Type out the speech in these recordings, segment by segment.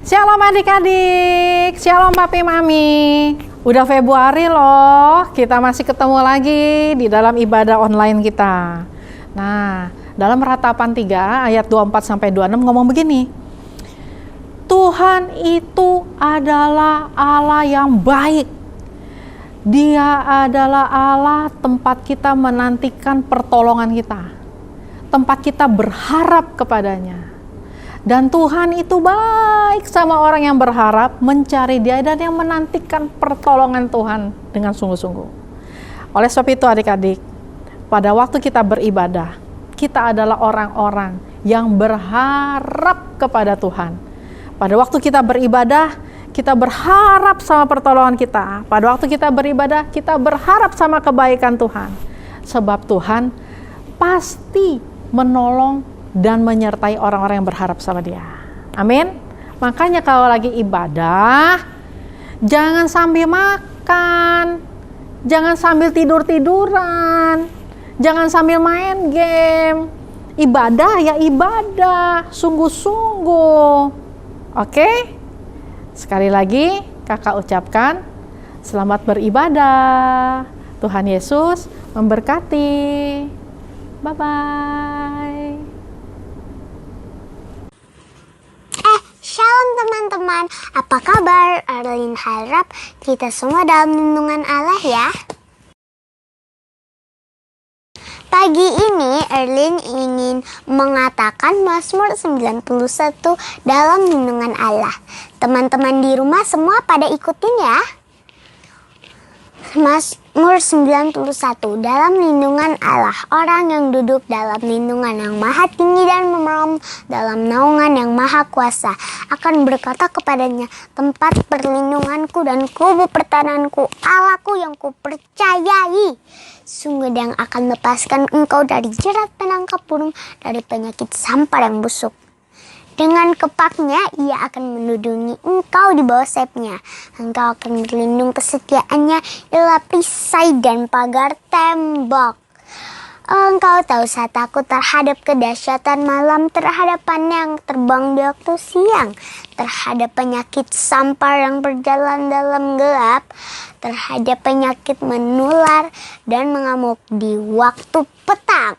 Shalom adik-adik, shalom papi mami. Udah Februari loh, kita masih ketemu lagi di dalam ibadah online kita. Nah, dalam Ratapan 3 ayat 24-26 ngomong begini. Tuhan itu adalah Allah yang baik. Dia adalah Allah tempat kita menantikan pertolongan kita. Tempat kita berharap kepadanya. Dan Tuhan itu baik sama orang yang berharap, mencari Dia dan yang menantikan pertolongan Tuhan dengan sungguh-sungguh. Oleh sebab itu adik-adik, pada waktu kita beribadah, kita adalah orang-orang yang berharap kepada Tuhan. Pada waktu kita beribadah, kita berharap sama pertolongan kita. Pada waktu kita beribadah, kita berharap sama kebaikan Tuhan. Sebab Tuhan pasti menolong dan menyertai orang-orang yang berharap sama Dia. Amin. Makanya kalau lagi ibadah, jangan sambil makan, jangan sambil tidur-tiduran, jangan sambil main game. Ibadah ya ibadah, sungguh-sungguh. Oke? Sekali lagi kakak ucapkan selamat beribadah. Tuhan Yesus memberkati. Bye-bye. Shalom teman-teman, apa kabar? Erlin harap kita semua dalam lindungan Allah ya. Pagi ini Erlin ingin mengatakan Mazmur 91 dalam lindungan Allah. Teman-teman di rumah semua pada ikutin ya. Mazmur 91 dalam lindungan Allah. Orang yang duduk dalam lindungan yang maha tinggi dan memerem dalam naungan yang maha kuasa akan berkata kepadanya, tempat perlindunganku dan kubu pertahananku, Allahku yang kupercayai. Sungguh Dia yang akan lepaskan engkau dari jerat penangkap burung, dari penyakit sampar yang busuk. Dengan kepaknya ia akan melindungi engkau di bawah sayapnya. Engkau akan berlindung kesetiaannya ialah perisai dan pagar tembok. Engkau tahu saat aku terhadap kedahsyatan malam, terhadap panah yang terbang di waktu siang, terhadap penyakit sampar yang berjalan dalam gelap, terhadap penyakit menular dan mengamuk di waktu petang.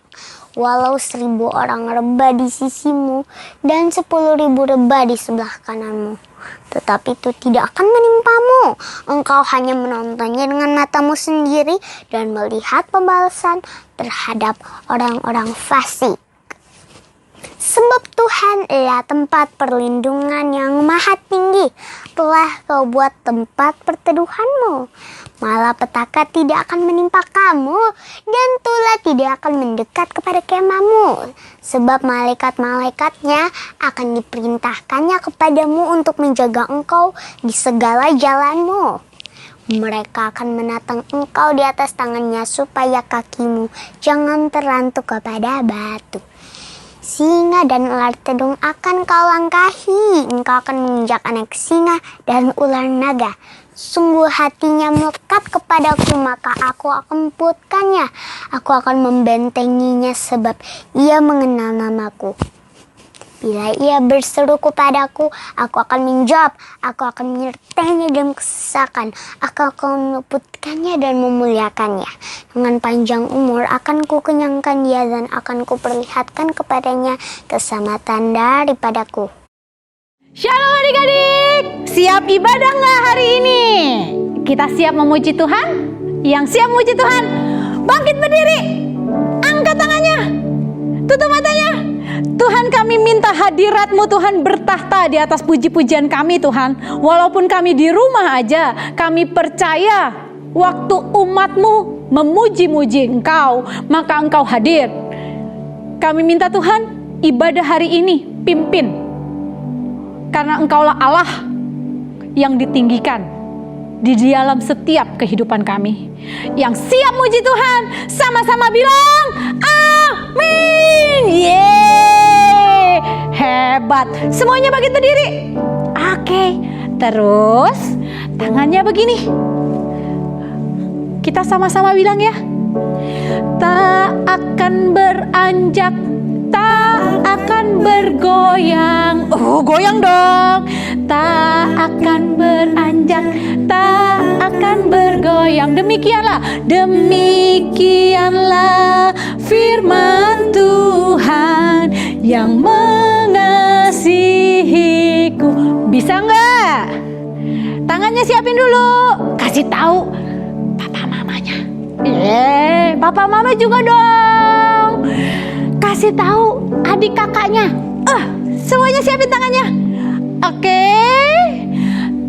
Walau 1.000 orang rebah di sisimu dan 10.000 rebah di sebelah kananmu, tetapi itu tidak akan menimpamu. Engkau hanya menontonnya dengan matamu sendiri dan melihat pembalasan terhadap orang-orang fasik. Sebab Tuhan adalah tempat perlindungan yang maha tinggi, telah Kau buat tempat perteduhanmu. Malapetaka tidak akan menimpa kamu, dan tulah tidak akan mendekat kepada kemahmu. Sebab malaikat-malaikatnya akan diperintahkannya kepadamu untuk menjaga engkau di segala jalanmu. Mereka akan menatang engkau di atas tangannya supaya kakimu jangan terlantuk kepada batu. Singa dan ular tedung akan kau langkahi. Engkau akan menginjak anak singa dan ular naga. Sungguh hatinya melekat kepadaku, maka aku akan emputkannya. Aku akan membentenginya sebab ia mengenal namaku. Bila ia berseru kepadaku, aku akan menjawab. Aku akan menyertainya dalam kesesakan. Aku akan meluputkannya dan memuliakannya. Dengan panjang umur akan kukenyangkan dia dan akan kuperlihatkan kepadanya keselamatan daripadaku. Shalom adik-adik, siap ibadah nggak hari ini? Kita siap memuji Tuhan? Yang siap memuji Tuhan, bangkit berdiri, angkat tangannya, tutup matanya. Tuhan, kami minta hadirat-Mu Tuhan bertahta di atas puji-pujian kami Tuhan. Walaupun kami di rumah aja, kami percaya waktu umat-Mu memuji-muji Engkau, maka Engkau hadir. Kami minta Tuhan, ibadah hari ini pimpin. Karena Engkaulah Allah yang ditinggikan di dalam setiap kehidupan kami. Yang siap muji Tuhan, sama-sama bilang amin. Yeay, hebat. Semuanya bangkit berdiri. Oke, terus tangannya begini. Kita sama-sama bilang ya. Tak akan beranjak, tak akan bergoyang. Goyang dong. Tak akan beranjak, tak akan bergoyang. Demikianlah firman Tuhan yang mengasihiku. Bisa nggak? Tangannya siapin dulu. Kasih tahu papa mamanya. Papa mama juga dong. Kasih tahu adik kakaknya. Semuanya siapin tangannya. Oke.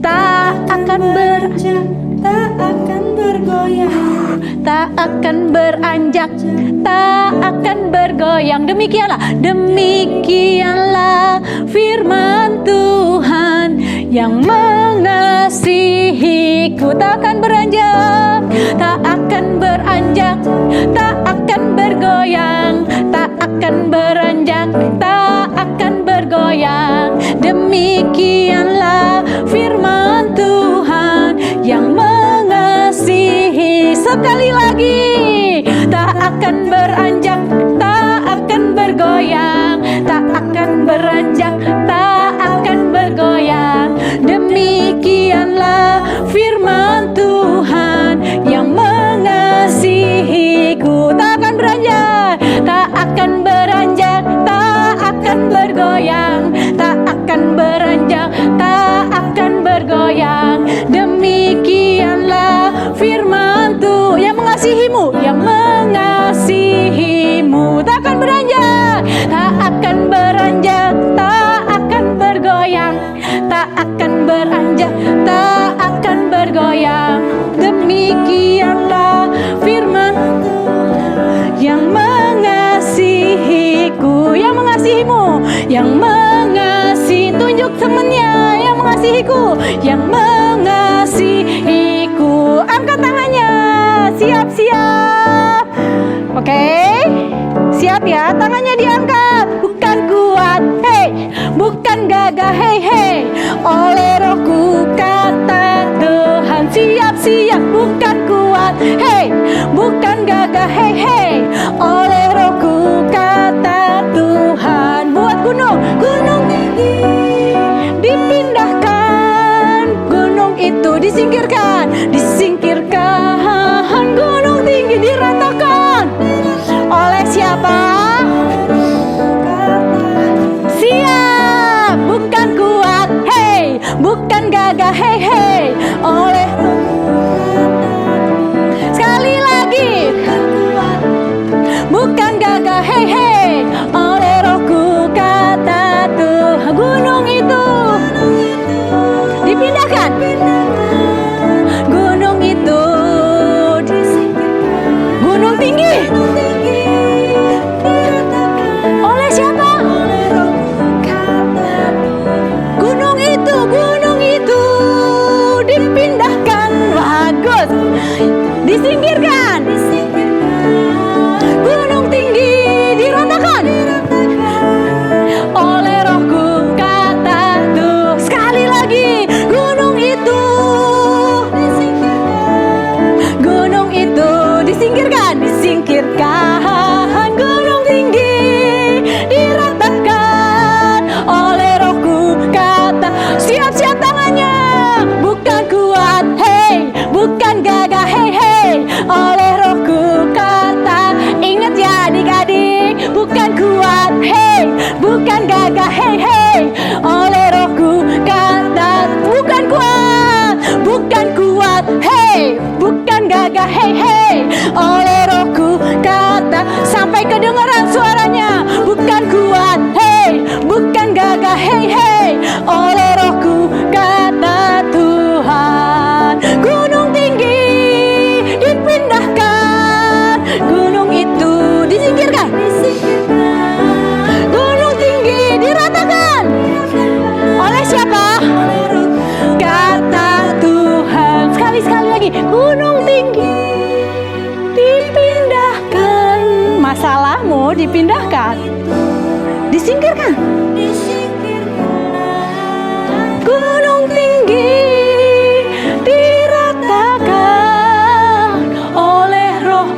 Tak akan beranjak, tak akan bergoyang. Tak akan beranjak, tak akan bergoyang. Demikianlah firman Tuhan yang mengasihiku. Tak akan beranjak, tak akan beranjak, tak akan bergoyang. Tak akan beranjak, tak akan bergoyang. Demikianlah firman Tuhan yang mengasihi. Sekali lagi, tak akan beranjak, tak akan bergoyang. Tak akan beranjak, tak akan bergoyang. Demikianlah firman Tuhan yang mengasihiku. Tak akan beranjak, tak akan beranjak, tak akan bergoyang. Tak akan beranjak, tak akan bergoyang. Demikianlah firman Tuhan yang mengasihimu, yang mengasihimu. Tak akan beranjak, tak akan beranjak, tak akan bergoyang. Tak akan beranjak, tak akan bergoyang. Demikianlah firman yang mengasihiku, yang mengasihimu, yang mengasihi. Tunjuk temannya yang mengasihiku, yang mengasihiku. Angkat tangannya. Siap. Oke. Siap ya, tangannya diangkat. Bukan kuat, hei. Bukan gagah, hei. Oleh Rohku kata Tuhan. Siap. Bukan kuat, hei. Bukan gagah, hei. Oleh Rohku kata Tuhan. Buat gunung tinggi dipindahkan. Gunung itu disingkirkan. Gunung tinggi diratakan. Oleh siapa? Siap. Bukan kuat, hei. Bukan gagah, hei. Oleh sekali lagi. Bukan gagah, hei. Oleh Rohku kata Tuhan. Gunung itu dipindahkan. Gunung itu gunung tinggi. Oleh siapa? Gunung itu dipindahkan. Bagus. Disingkirkan. Gunung tinggi diratakan. Oleh Rohku kata Tuhan. Sekali lagi. Gunung itu disingkirkan. Gunung tinggi diratakan. Oleh Rohku kata. Siap tangannya. Bukan kuat, hei. Bukan gagah, hei. Oleh Rohku kata. Ingat ya adik-adik. Bukan kuat, hei. Bukan gagah, hei. Oleh Rohku kata. Bukan kuat, hei. Bukan gagah, hei. Oleh Rohku kata. Sampai kedengaran suaranya. Bukan kuat, hei. Bukan gagah, hei. Oleh Rohku kata Tuhan. Gunung tinggi dipindahkan. Gunung itu disingkirkan. Gunung tinggi diratakan. Oleh siapa? Kata Tuhan. Sekali lagi. Gunung tinggi dipindahkan. Masalahmu dipindahkan. Disingkirkan. Gunung tinggi diratakan oleh Roh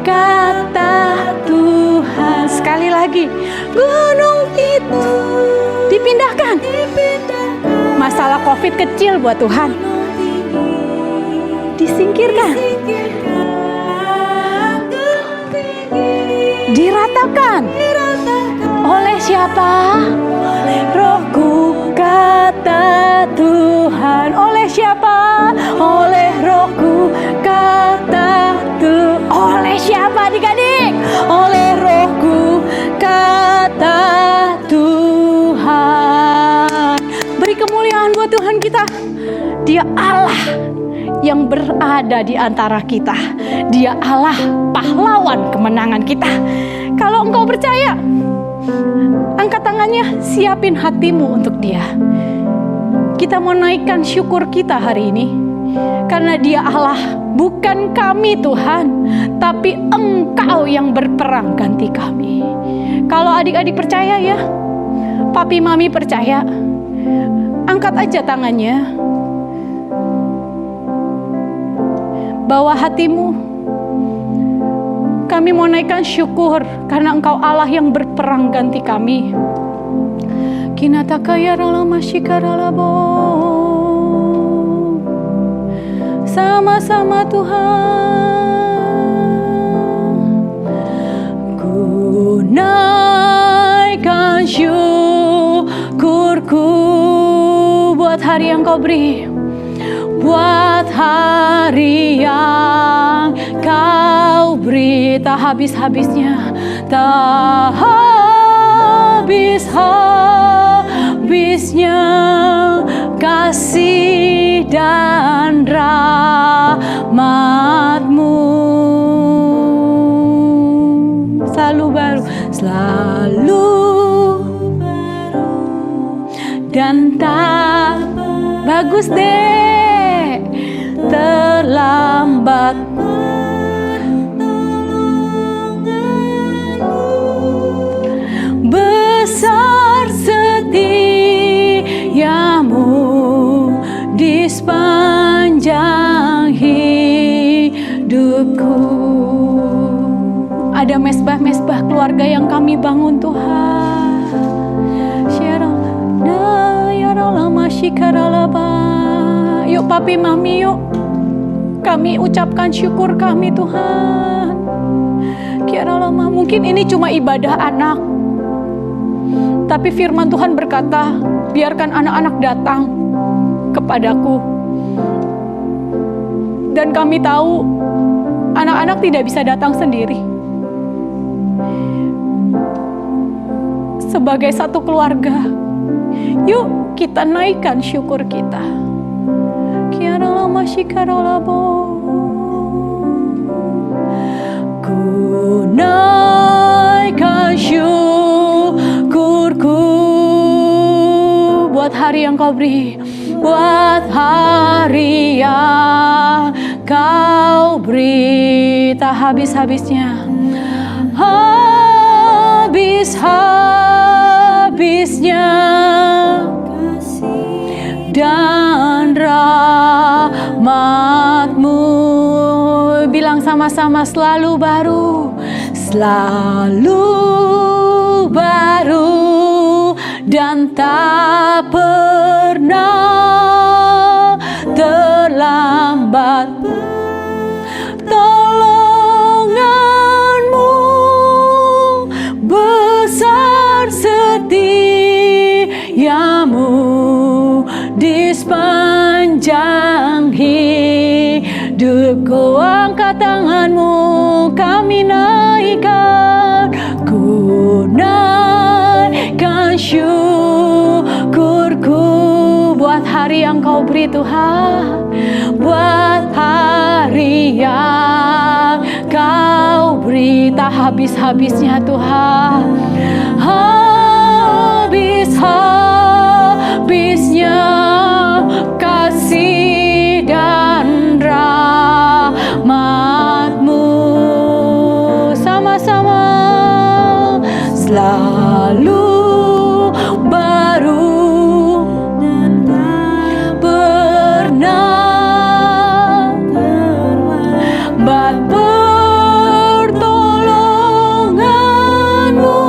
kata Tuhan. Sekali lagi, gunung itu dipindahkan. Masalah COVID kecil buat Tuhan disingkirkan, diratakan. Oleh siapa? Rohku, kata Tuhan. Oleh siapa? Oleh Rohku, kata Tuhan. Oleh siapa adik-adik? Oleh Rohku, kata Tuhan. Beri kemuliaan buat Tuhan kita. Dia Allah yang berada di antara kita. Dia Allah pahlawan kemenangan kita. Kalau engkau percaya, angkat tangannya, siapin hatimu untuk Dia. Kita mau naikkan syukur kita hari ini, karena Dia Allah, bukan kami Tuhan, tapi Engkau yang berperang ganti kami. Kalau adik-adik percaya ya, papi mami percaya, angkat aja tangannya. Bawa hatimu. Kami mau naikkan syukur karena Engkau Allah yang berperang ganti kami. Sama-sama Tuhan. Ku naikkan syukurku buat hari yang Kau beri, buat hari yang Kau beri. Tak habis-habisnya, tak habis-habisnya kasih dan rahmat-Mu. Selalu baru, selalu baru, dan tak bagus deh terlambat. Besar setiamu di sepanjang hidupku. Ada mesbah-mesbah keluarga yang kami bangun Tuhan. Yuk papi mami, yuk kami ucapkan syukur kami Tuhan. Mungkin ini cuma ibadah anak, tapi firman Tuhan berkata, biarkan anak-anak datang kepadaku. Dan kami tahu anak-anak tidak bisa datang sendiri. Sebagai satu keluarga, yuk kita naikkan syukur kita. Ku naikkan syukurku buat hari yang Kau beri, buat hari yang Kau beri. Tak habis-habisnya, habis-habisnya dan rahmat-Mu. Bilang sama-sama, selalu baru, selalu baru, dan tak pernah terlambat. Tolongan-Mu besar, setiamu di sepanjang hidupku. Angkat tanganmu, kami naikkan. Ku naikkan syukurku buat hari yang Kau beri Tuhan, buat hari yang Kau beri. Tak habis-habisnya Tuhan, habis-habisnya kasih dan rahmat-Mu. Sama-sama, selalu baru, pernah terlambat. Pertolongan-Mu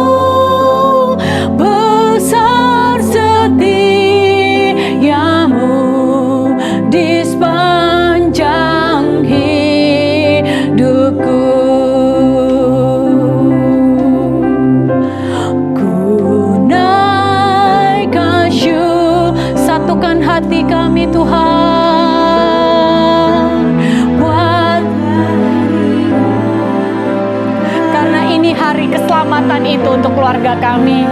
hari keselamatan itu untuk keluarga kami.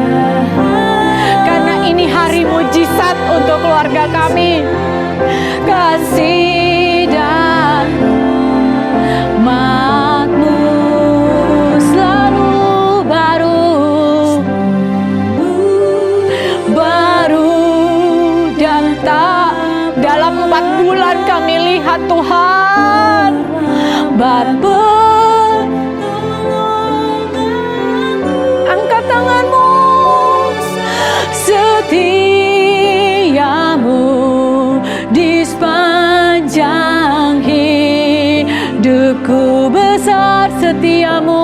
Karena ini hari mujizat untuk keluarga kami. Kasih dan rahmat-Mu selalu baru dan tak. Dalam 4 bulan kami lihat Tuhan angkat tangan-Mu, setiamu di sepanjang hidupku, besar setiamu,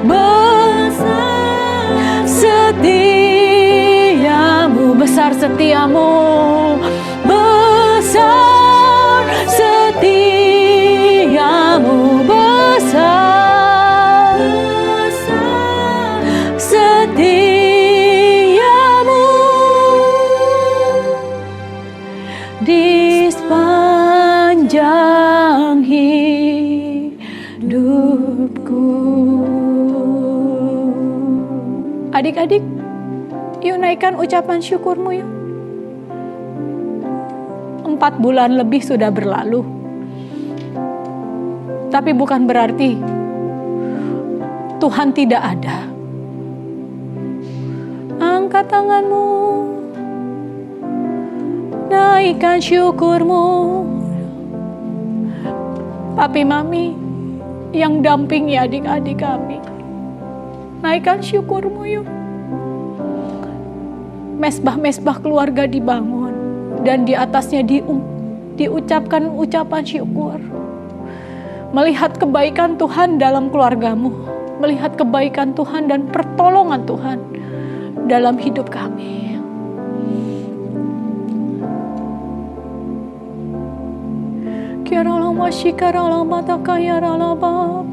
besar setiamu, besar setiamu, besar setiamu di sepanjang hidupku. Adik-adik, yuk naikkan ucapan syukurmu yuk. 4 bulan lebih sudah berlalu. Tapi bukan berarti Tuhan tidak ada. Angkat tanganmu, naikkan syukurmu. Papi Mami yang dampingi adik-adik kami, naikkan syukurmu yuk. Mesbah-mesbah keluarga dibangun dan di atasnya diucapkan ucapan syukur. Melihat kebaikan Tuhan dalam keluargamu, melihat kebaikan Tuhan dan pertolongan Tuhan dalam hidup kami.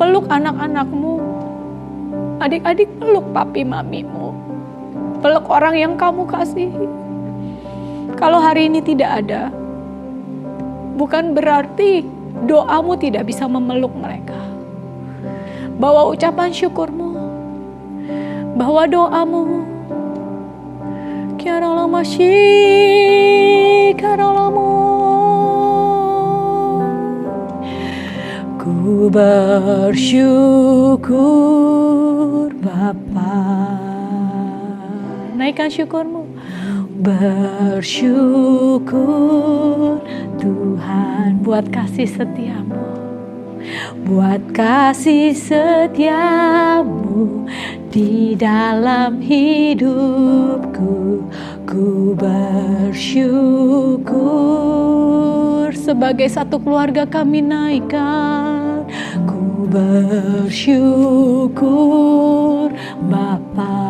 Peluk anak-anakmu, adik-adik peluk papi mamimu, peluk orang yang kamu kasihi. Kalau hari ini tidak ada, bukan berarti doamu tidak bisa memeluk mereka. Bawa ucapan syukurmu, bawa doamu. Ku bersyukur Bapa. Naikkan syukurmu. Bersyukur Tuhan buat kasih setiamu, buat kasih setiamu di dalam hidupku. Ku bersyukur. Sebagai satu keluarga kami naikkan. Ku bersyukur Bapa.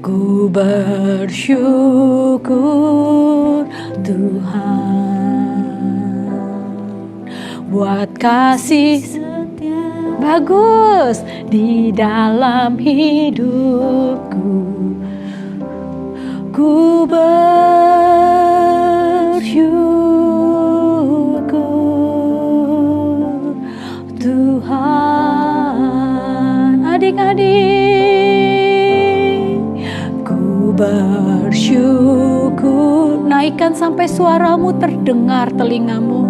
Ku bersyukur Tuhan buat kasih setia bagus di dalam hidupku. Ku bersyukur Tuhan. Adik-adik, bersyukur. Naikkan sampai suaramu terdengar telingamu.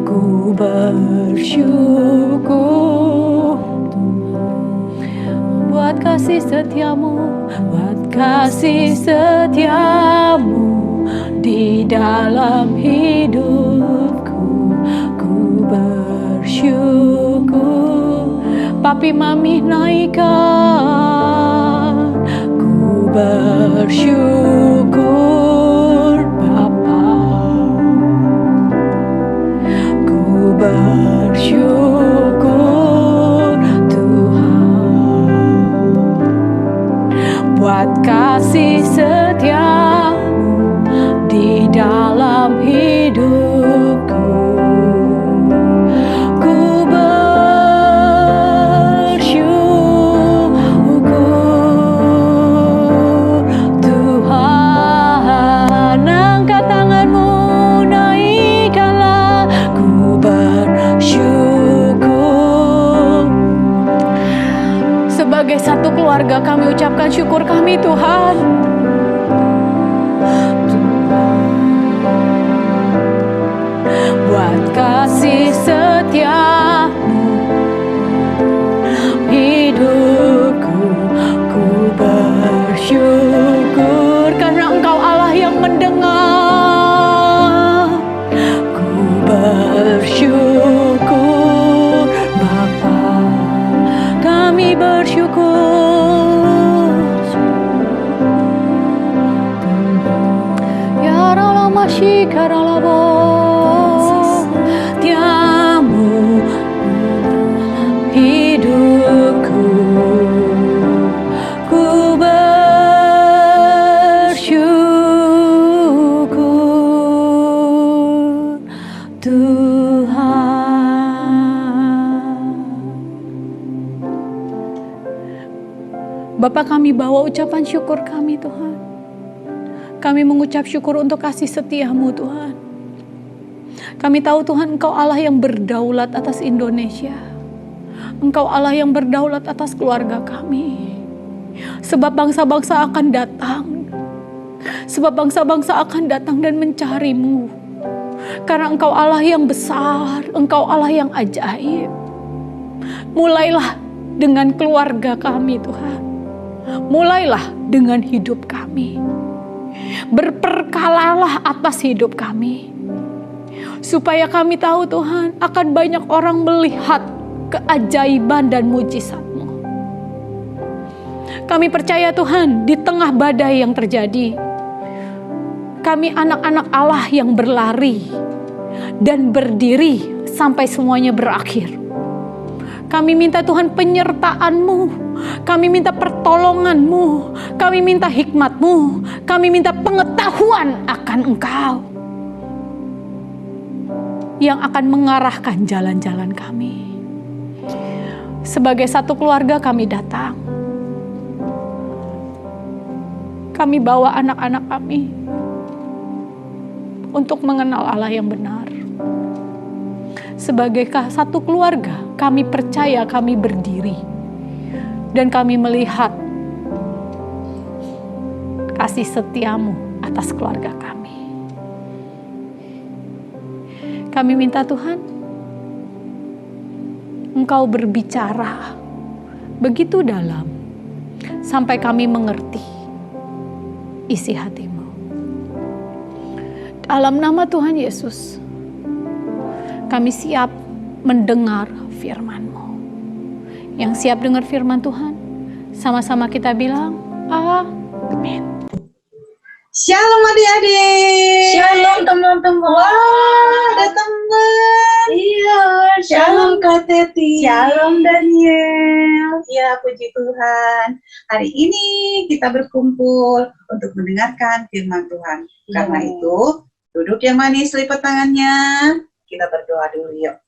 Ku bersyukur buat kasih setiamu, buat kasih setiamu di dalam hidupku. Ku bersyukur. Papi mami naikkan. Bersyukur Bapa. Ku bersyukur Tuhan buat kasih setiamu di dalam hidupku. Syukur keluarga kami ucapkan syukur kami Tuhan. Buat kasih setia-Mu, hidupku ku bersyukur karena Engkau Allah yang mendengar. Ku bersyukur Bapa, kami bersyukur. Ya Allah masih karalabo tiamu hidupku ku bersyukur Tuhan. Bapa, kami bawa ucapan syukur kami Tuhan. Kami mengucap syukur untuk kasih setia-Mu Tuhan. Kami tahu Tuhan Engkau Allah yang berdaulat atas Indonesia. Engkau Allah yang berdaulat atas keluarga kami. Sebab bangsa-bangsa akan datang. Sebab bangsa-bangsa akan datang dan mencari-Mu. Karena Engkau Allah yang besar, Engkau Allah yang ajaib. Mulailah dengan keluarga kami Tuhan. Mulailah dengan hidup kami. Berperkalalah atas hidup kami. Supaya kami tahu Tuhan, akan banyak orang melihat keajaiban dan mujizat-Mu. Kami percaya Tuhan, di tengah badai yang terjadi, kami anak-anak Allah yang berlari dan berdiri sampai semuanya berakhir. Kami minta Tuhan penyertaan-Mu, kami minta pertolongan-Mu, kami minta hikmat-Mu, kami minta pengetahuan akan Engkau yang akan mengarahkan jalan-jalan kami. Sebagai satu keluarga kami datang. Kami bawa anak-anak kami untuk mengenal Allah yang benar. Sebagai satu keluarga, kami percaya kami berdiri dan kami melihat kasih setia-Mu atas keluarga kami. Kami minta Tuhan, Engkau berbicara begitu dalam sampai kami mengerti isi hati-Mu. Dalam nama Tuhan Yesus, kami siap mendengar firman-Mu. Yang siap dengar firman Tuhan, sama-sama kita bilang, amin. Shalom adik-adik. Shalom teman-teman. Wah, ada teman. Iya, Shalom Kak Teti. Shalom Daniel. Ya, puji Tuhan. Hari ini kita berkumpul untuk mendengarkan firman Tuhan. Karena itu, duduk yang manis, lipat tangannya. Kita berdoa dulu yuk.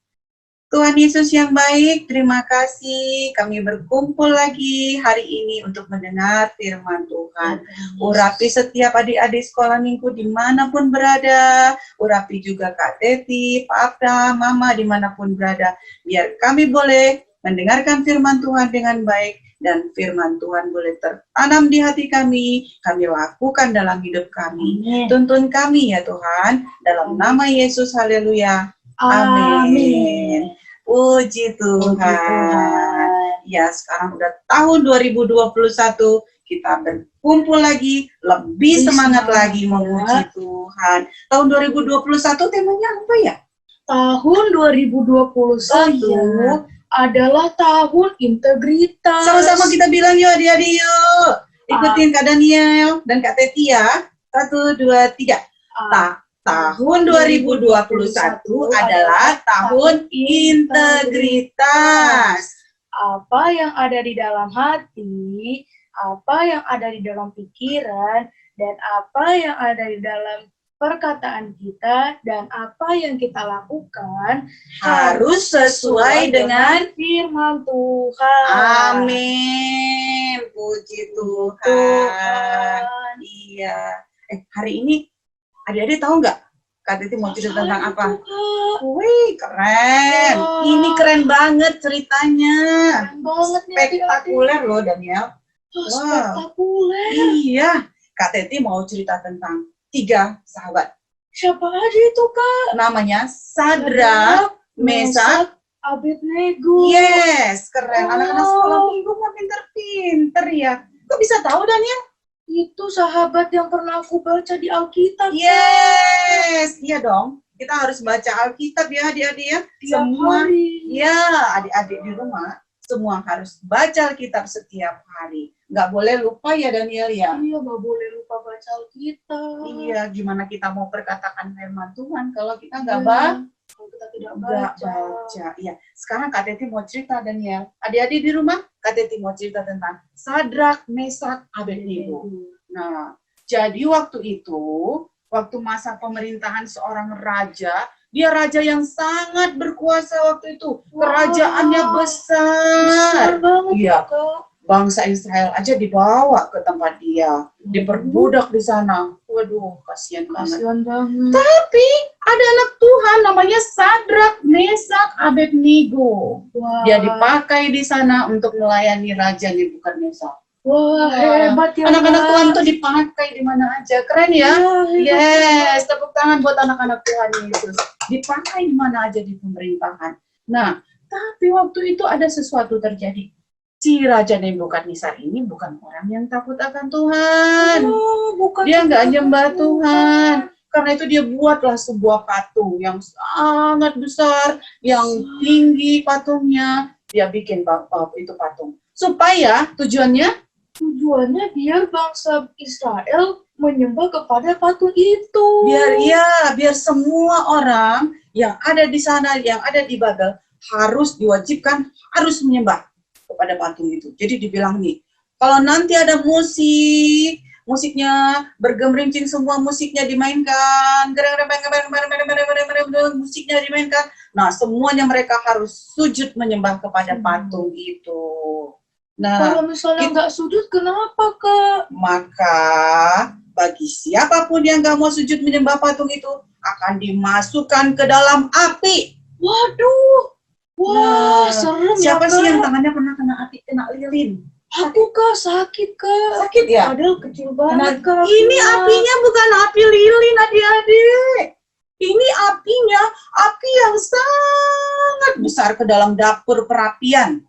Tuhan Yesus yang baik, terima kasih kami berkumpul lagi hari ini untuk mendengar firman Tuhan. Urapi setiap adik-adik sekolah minggu dimanapun berada. Urapi juga Kak Teti, Papa, Mama dimanapun berada. Biar kami boleh mendengarkan firman Tuhan dengan baik. Dan firman Tuhan boleh tertanam di hati kami lakukan dalam hidup kami. Tuntun kami ya Tuhan, dalam nama Yesus, haleluya. Amin. Puji Tuhan. Ya, sekarang udah tahun 2021, kita berkumpul lagi, lebih semangat lagi memuji Tuhan. Tahun 2021 temanya apa ya? Tahun 2021 adalah tahun integritas. Sama-sama kita bilang yuk adik-adik yuk. Ikutin Kak Daniel dan Kak Teti ya. 1, 2, 3. Tahun 2021 adalah tahun integritas. Apa yang ada di dalam hati, apa yang ada di dalam pikiran, dan apa yang ada di dalam perkataan kita, dan apa yang kita lakukan Harus sesuai dengan firman Tuhan. Amin. Puji Tuhan. Iya. Hari ini adik-adik tahu nggak Kak Teti mau cerita tentang apa? Wih, keren. Wow. Ini keren banget ceritanya. Keren banget nih, Spektakuler loh Daniel. Spektakuler. Iya, Kak Teti mau cerita tentang 3 sahabat. Siapa aja itu, Kak? Namanya Sadrak, Mesak. Abednego. Yes, keren. Anak-anak sekolah Oh. minggu mah pinter-pinter ya. Kok bisa tahu, Daniel? Itu sahabat yang pernah aku baca di Alkitab. Kak. Yes, iya dong. Kita harus baca Alkitab ya, adik-adik ya. Tiap Semua, hari. ya, adik-adik di rumah, semua harus baca Alkitab setiap hari. Nggak boleh lupa ya, Daniel ya. Iya, nggak boleh lupa baca Alkitab. Iya, gimana kita mau perkatakan firman Tuhan kalau kita Iya. nggak baca? Kalau kita tidak Nggak baca. baca. Iya. Sekarang Kak Teti mau cerita, Daniel. Adik-adik di rumah, Kak Teti mau cerita tentang Sadrak, Mesak, Abednego. Nah, jadi waktu itu, waktu masa pemerintahan seorang raja, dia raja yang sangat berkuasa waktu itu. Kerajaannya Besar besar. banget, Iya. Kak. Bangsa Israel aja dibawa ke tempat dia, diperbudak di sana. Waduh, kasihan banget. Kasihan banget. Tapi ada anak Tuhan namanya Sadrak, Mesak, Abednego. Wah. Dia dipakai di sana untuk melayani Raja Nebukadnezar. Wah, hebat ya. Anak-anak Kak. Tuhan tuh dipakai di mana aja. Keren ya? Iya, Yes, tepuk tangan buat anak-anak Tuhan Yesus. Dipakai di mana aja di pemerintahan. Nah, tapi waktu itu ada sesuatu terjadi. Si Raja Nebukadnezar ini bukan orang yang takut akan Tuhan. Oh, bukan Dia nggak itu. nyembah Tuhan. Karena itu dia buatlah sebuah patung yang sangat besar, yang tinggi patungnya. Dia bikin itu patung. Supaya Tujuannya biar bangsa Israel menyembah kepada patung itu. biar semua orang yang ada di sana, yang ada di Babel harus diwajibkan harus menyembah kepada patung itu. Jadi dibilang nih, kalau nanti ada musiknya bergemerincing, semua musiknya dimainkan, musiknya dimainkan. Nah, semuanya mereka harus sujud menyembah kepada patung itu. Nah, Kalau misalnya nggak sujud, kenapa, Kak? maka bagi siapapun yang nggak mau sujud menyembah patung itu akan dimasukkan ke dalam api. Waduh. Wah, Nah, serem siapa ya, sih Kak? yang tangannya pernah kena api, kena lilin? Aku, Kak, sakit, Kak. Sakit ya? Padahal kecil Nah, banget, Kak. ini apinya bukan api lilin, adik-adik. Ini apinya api yang sangat besar ke dalam dapur perapian.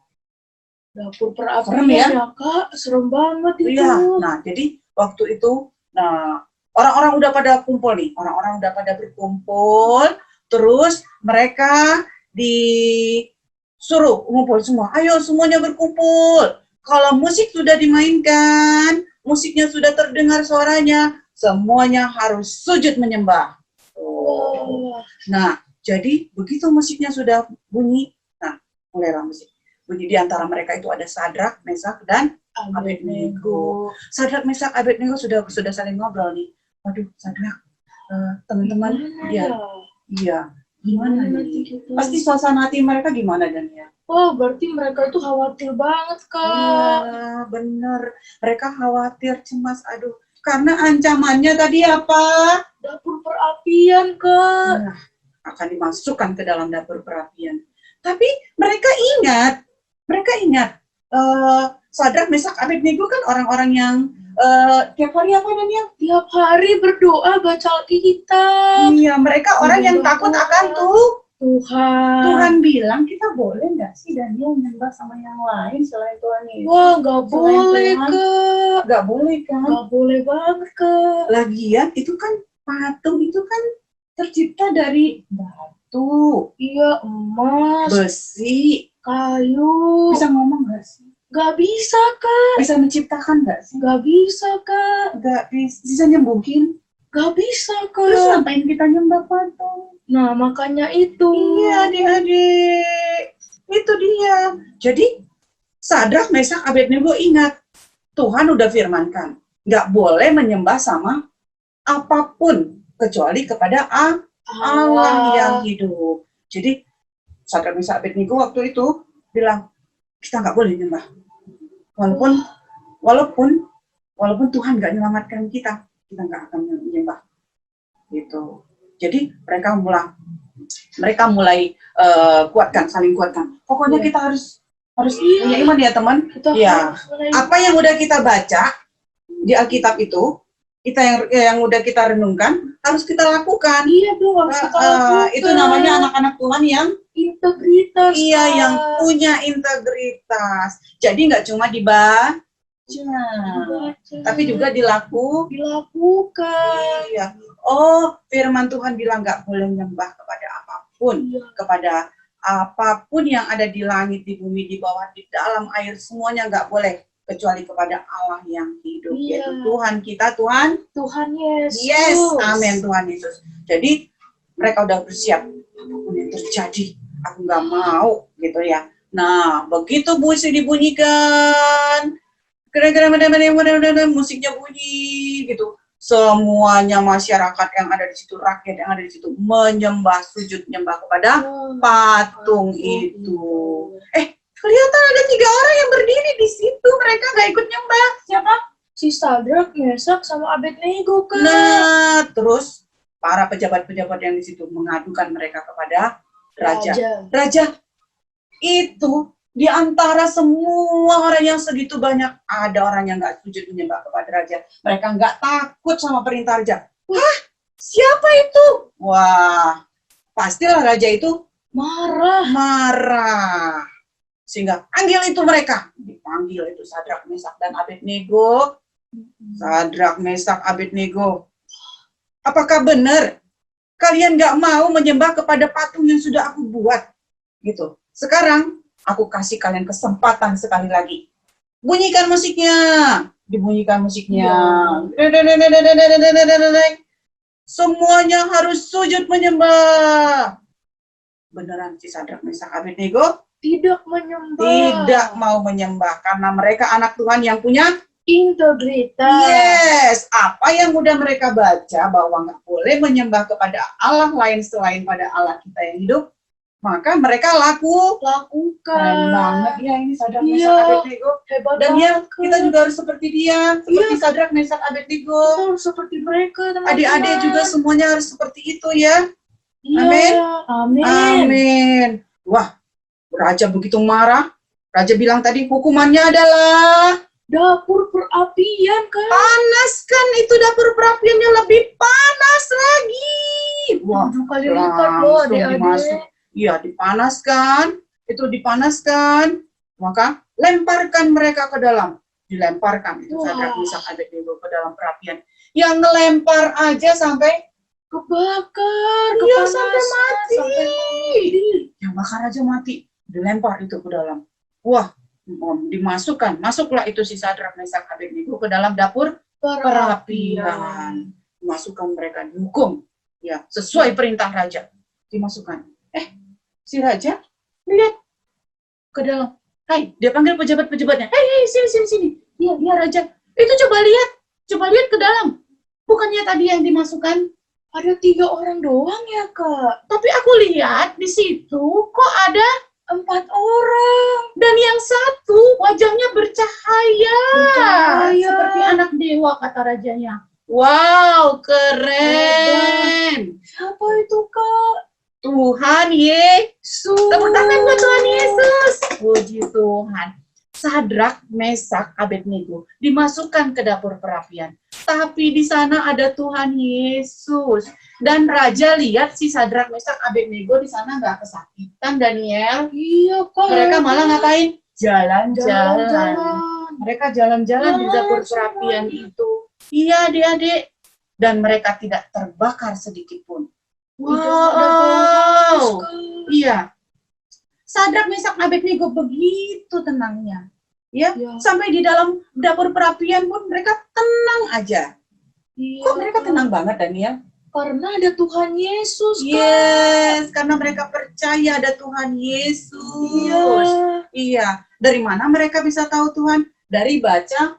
Dapur Serem perapian ya? ya, Kak. Serem banget itu. Iya. Nah, jadi waktu itu, nah orang-orang udah pada kumpul nih, orang-orang udah pada berkumpul, terus mereka disuruh ngumpul semua. Ayo semuanya berkumpul. Kalau musik sudah dimainkan, musiknya sudah terdengar suaranya, semuanya harus sujud menyembah. Wah. Nah, jadi begitu musiknya sudah bunyi, nah mulailah musik. Bunyi di antara mereka itu ada Sadrak, Mesak, dan Abednego. Sadrak, Mesak, Abednego sudah saling ngobrol nih. Waduh, Sadrak, teman-teman, iya, gimana nih? Gitu? Pasti suasana hati mereka gimana, Dania? Oh, berarti mereka itu khawatir banget, Kak. Iya, bener. Mereka khawatir, cemas, aduh. Karena ancamannya tadi apa? Dapur perapian, Kak. Nah, akan dimasukkan ke dalam dapur perapian. Tapi mereka ingat, Sadrak, Mesak, Abednego kan orang-orang yang tiap hari apa Daniel? Tiap hari berdoa baca Alkitab. Iya, mereka orang yang takut akan Tuhan. Tuhan bilang kita boleh nggak sih Daniel menyembah sama yang lain selain Tuhan Yesus? Wah, nggak Selain boleh, Tuhan, Kak. nggak boleh kan? Nggak boleh banget, Kak. Lagian itu kan patung itu kan tercipta dari batu, Iya, emas, besi. kayu. Bisa ngomong nggak sih? Nggak bisa, Kak. Bisa menciptakan nggak sih? Nggak bisa, Kak. Nggak bisa nyembuhin. Nggak bisa, Terus Kak. ngapain kita nyembah patung? Nah, makanya itu. Iya, adik-adik. Itu dia. Jadi, Sadrak, Mesak, Abednego ingat. Tuhan udah firmankan. Nggak boleh menyembah sama apapun. Kecuali kepada Allah yang hidup. Jadi, Sadrak, Mesak, Abednego waktu itu bilang, kita nggak boleh nyembah. Walaupun Tuhan nggak menyelamatkan kita nggak akan menyembah. Gitu. Jadi mereka mulai saling kuatkan. Pokoknya kita harus Harus punya iman ya teman. Kita Ya. harus punya Apa yang udah kita baca di Alkitab itu, yang udah kita renungkan, harus kita lakukan. Iya dong, harus kita lakukan. Itu namanya anak-anak Tuhan yang integritas. iya, Kak. yang punya integritas. Jadi nggak cuma dibaca, Dibaca. tapi juga dilakukan. Iya. Oh, firman Tuhan bilang nggak boleh nyembah kepada apapun, Iya. kepada apapun yang ada di langit, di bumi, di bawah, di dalam air, semuanya nggak boleh kecuali kepada Allah yang hidup, Iya. yaitu Tuhan kita, Tuhan. Tuhan Yesus. Yes, amin Tuhan Yesus. Jadi mereka udah bersiap, apapun yang terjadi, aku nggak mau gitu ya. Nah, begitu musik dibunyikan, musiknya bunyi gitu. Semuanya masyarakat yang ada di situ, rakyat yang ada di situ menyembah, sujud menyembah kepada patung itu. Kelihatan ada 3 orang yang berdiri di situ, mereka nggak ikut nyembah. Siapa? Si Sadrak, Mesak, sama Abednego, Kak. Nah, terus para pejabat-pejabat yang di situ mengadukan mereka kepada raja. Raja, itu di antara semua orang yang segitu banyak, ada orang yang nggak sujud menyembah kepada raja. Mereka nggak takut sama perintah raja. Wah, siapa itu? Wah, pastilah raja itu marah. Sehingga panggil itu mereka. Dipanggil itu Sadrak, Mesak, dan Abednego. Sadrak, Mesak, Abednego. Apakah benar kalian nggak mau menyembah kepada patung yang sudah aku buat? Gitu. Sekarang aku kasih kalian kesempatan sekali lagi. Bunyikan musiknya. Dibunyikan musiknya. Semuanya harus sujud menyembah. Beneran si Sadrak, Mesak, Abednego Tidak menyembah. tidak mau menyembah karena mereka anak Tuhan yang punya Integritas. yes. Apa yang udah mereka baca bahwa nggak boleh menyembah kepada Allah lain selain pada Allah kita yang hidup, maka mereka lakukan. Keren banget ya ini Sadrak, Mesak, Iya. Abednego. Hebat Dan ya banget, Kak. kita juga harus seperti dia, seperti Sadrak, Mesak, Abednego. Kita harus seperti mereka, teman-teman. Adik-adik juga semuanya harus seperti itu ya. Iya. Amin. Amin. Amin. Wah, raja begitu marah. Raja bilang tadi hukumannya adalah Dapur perapian, Kak. panaskan itu dapur perapiannya lebih panas lagi. Wah, 7 kali lipat loh, langsung adik-adik. dimasuk. Iya, dipanaskan. Itu dipanaskan. Maka lemparkan mereka ke dalam. Dilemparkan itu Wah. Sadrak, Mesak, Abednego ke dalam perapian. Yang ngelempar aja sampai Kebakar, iya, kepanasan, sampai mati. sampai mati. Yang bakar aja mati. Dilempar itu ke dalam. Wah, masuklah itu si Sadrak, Mesak, Abednego ke dalam dapur perapian. Masukkan mereka, dihukum. Ya, sesuai perintah raja. Dimasukkan. Si raja lihat ke dalam. Hai, dia panggil pejabat-pejabatnya. Hei, sini. Iya, raja. Itu coba lihat ke dalam. Bukannya tadi yang dimasukkan? Ada 3 orang doang ya, Kak. Tapi aku lihat di situ kok ada 4 orang. dan yang satu wajahnya bercahaya. Bercahaya. Seperti anak dewa, kata rajanya. Wow, keren. Siapa itu, Kak? Tuhan Yesus. Tepuk tangan buat Tuhan Yesus. Puji Tuhan. Sadrak, Mesak, Abednego dimasukkan ke dapur perapian. Tapi di sana ada Tuhan Yesus. Dan raja lihat si Sadrak, Mesak, Abednego di sana nggak kesakitan, Daniel. Iya, Kak. Mereka malah ngapain? Jalan-jalan. Jalan-jalan. Mereka jalan-jalan di dapur perapian itu. Iya, adik-adik. Dan mereka tidak terbakar sedikit pun. Wow. Iya. Sadrak, Mesak, Abednego begitu tenangnya. Ya, Ya. sampai di dalam dapur perapian pun mereka tenang aja. Iya. Kok mereka tenang banget, Daniel? Karena ada Tuhan Yesus, Kak. Yes, karena mereka percaya ada Tuhan Yesus. Iya. Iya. Dari mana mereka bisa tahu Tuhan? Dari baca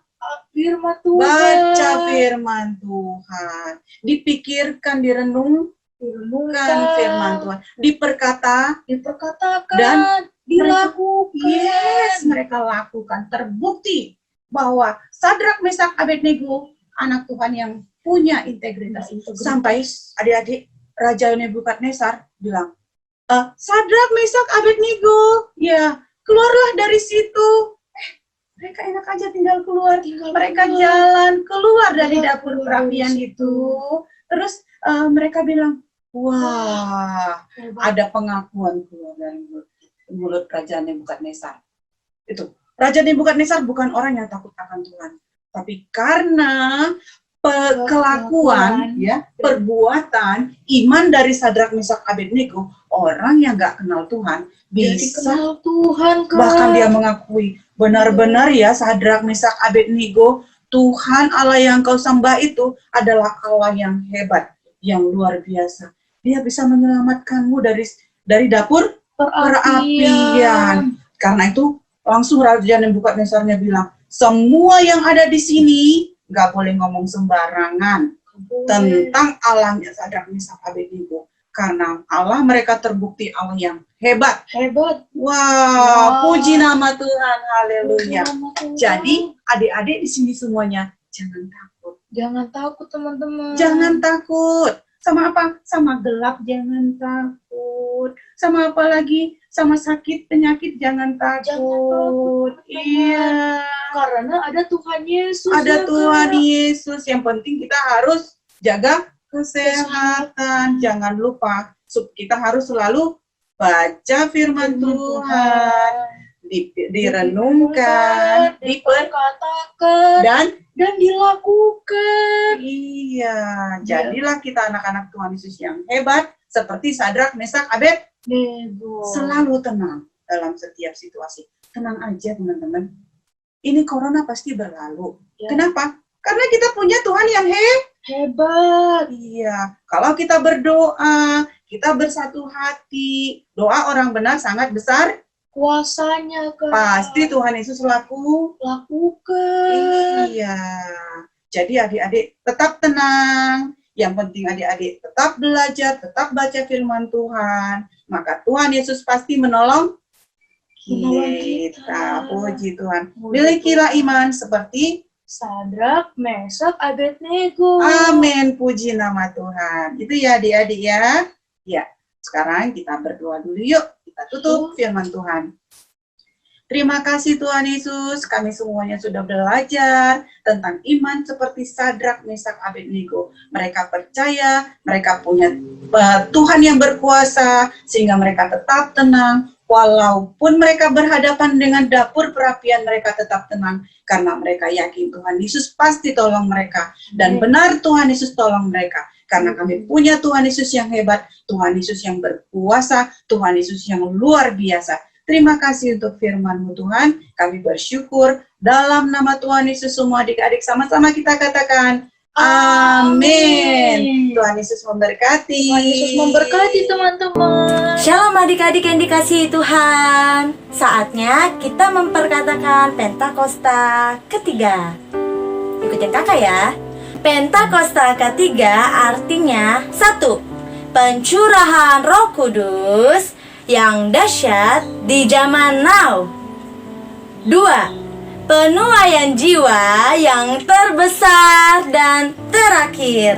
Firman Tuhan. baca firman Tuhan. Dipikirkan, direnungkan firman Tuhan. Diperkatakan. Dan dilakukan. Yes, mereka lakukan. Terbukti bahwa Sadrak, Mesak, Abednego anak Tuhan yang punya integritas. Sampai adik-adik Raja Nebukadnezar bilang, Sadrak, Mesak, Abednego, ya keluarlah dari situ. Mereka enak aja tinggal keluar. Mereka jalan keluar dari dapur perapian itu. Terus mereka bilang, wah, ada pengakuan keluar dari mulut Raja Nebukadnezar. Itu, Raja Nebukadnezar bukan orang yang takut akan Tuhan. Tapi karena kelakuan, ya, perbuatan, iman dari Sadrak, Meshak, Abednego, orang yang gak kenal Tuhan bisa kenal Tuhan, Kak. bahkan dia mengakui benar-benar ya Sadrak, Meshak, Abednego, Tuhan Allah yang kau sembah itu adalah Allah yang hebat, yang luar biasa. Dia bisa menyelamatkanmu dari dapur perapian. Karena itu langsung Raja Nebukadnezarnya bilang, semua yang ada di sini nggak boleh ngomong sembarangan tentang Allahnya Sadrak, Meshak, Abednego. Karena Allah mereka terbukti Allah yang hebat. Wah, puji nama Tuhan, haleluya. Jadi adik-adik di sini semuanya jangan takut. Jangan takut, teman-teman. Jangan takut. Sama apa? Sama gelap jangan takut. Sama apa lagi? Sama sakit, penyakit jangan takut. Iya. Karena ada Tuhan Yesus. Ada ya, Tuhan Kak. Yesus. Yang penting kita harus jaga kesehatan. Jangan lupa, kita harus selalu baca firman Tuhan, direnungkan, diperkatakan, dan dilakukan. Iya, jadilah kita anak-anak Tuhan Yesus yang hebat, seperti Sadrak, Meshak, Abednego. Selalu tenang dalam setiap situasi. Tenang aja teman-teman. Ini corona pasti berlalu. Ya. Kenapa? Karena kita punya Tuhan yang Hebat. Iya, kalau kita berdoa, kita bersatu hati, doa orang benar sangat besar Kuasanya, Kak. pasti Tuhan Yesus lakukan. Iya. Jadi adik-adik tetap tenang. Yang penting adik-adik tetap belajar, tetap baca firman Tuhan. Maka Tuhan Yesus pasti menolong kita. Puji Tuhan. Milikilah iman seperti Sadrak, Meshak, Abednego. Amin, puji nama Tuhan. Itu ya adik-adik ya. Ya, sekarang kita berdoa dulu yuk. Kita tutup firman Tuhan. Terima kasih Tuhan Yesus, kami semuanya sudah belajar tentang iman seperti Sadrak, Meshak, Abednego. Mereka percaya, mereka punya Tuhan yang berkuasa, sehingga mereka tetap tenang. Walaupun mereka berhadapan dengan dapur perapian, mereka tetap tenang. Karena mereka yakin Tuhan Yesus pasti tolong mereka. Dan benar Tuhan Yesus tolong mereka. Karena kami punya Tuhan Yesus yang hebat, Tuhan Yesus yang berkuasa, Tuhan Yesus yang luar biasa. Terima kasih untuk firman-Mu Tuhan. Kami bersyukur dalam nama Tuhan Yesus semua adik-adik sama-sama kita katakan amin. Tuhan Yesus memberkati. Tuhan Yesus memberkati teman-teman. Shalom adik-adik yang dikasihi Tuhan. Saatnya kita memperkatakan Pentakosta ketiga. Ikutin kakak ya. Pentakosta ketiga artinya 1. Pencurahan Roh Kudus yang dahsyat di zaman now. 2. Penuaian jiwa yang terbesar dan terakhir.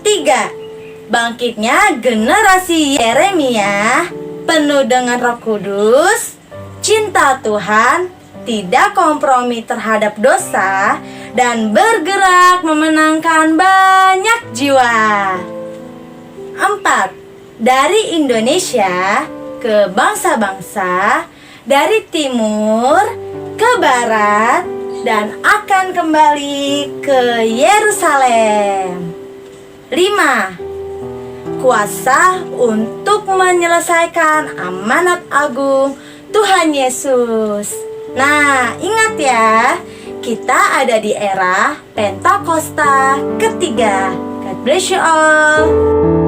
3. Bangkitnya generasi Yeremia penuh dengan Roh Kudus, cinta Tuhan, tidak kompromi terhadap dosa, dan bergerak memenangkan banyak jiwa. 4. Dari Indonesia ke bangsa-bangsa, dari timur ke barat, dan akan kembali ke Yerusalem. 5. Kuasa untuk menyelesaikan amanat agung Tuhan Yesus. Nah, ingat ya, kita ada di era Pentakosta ketiga. God bless you all.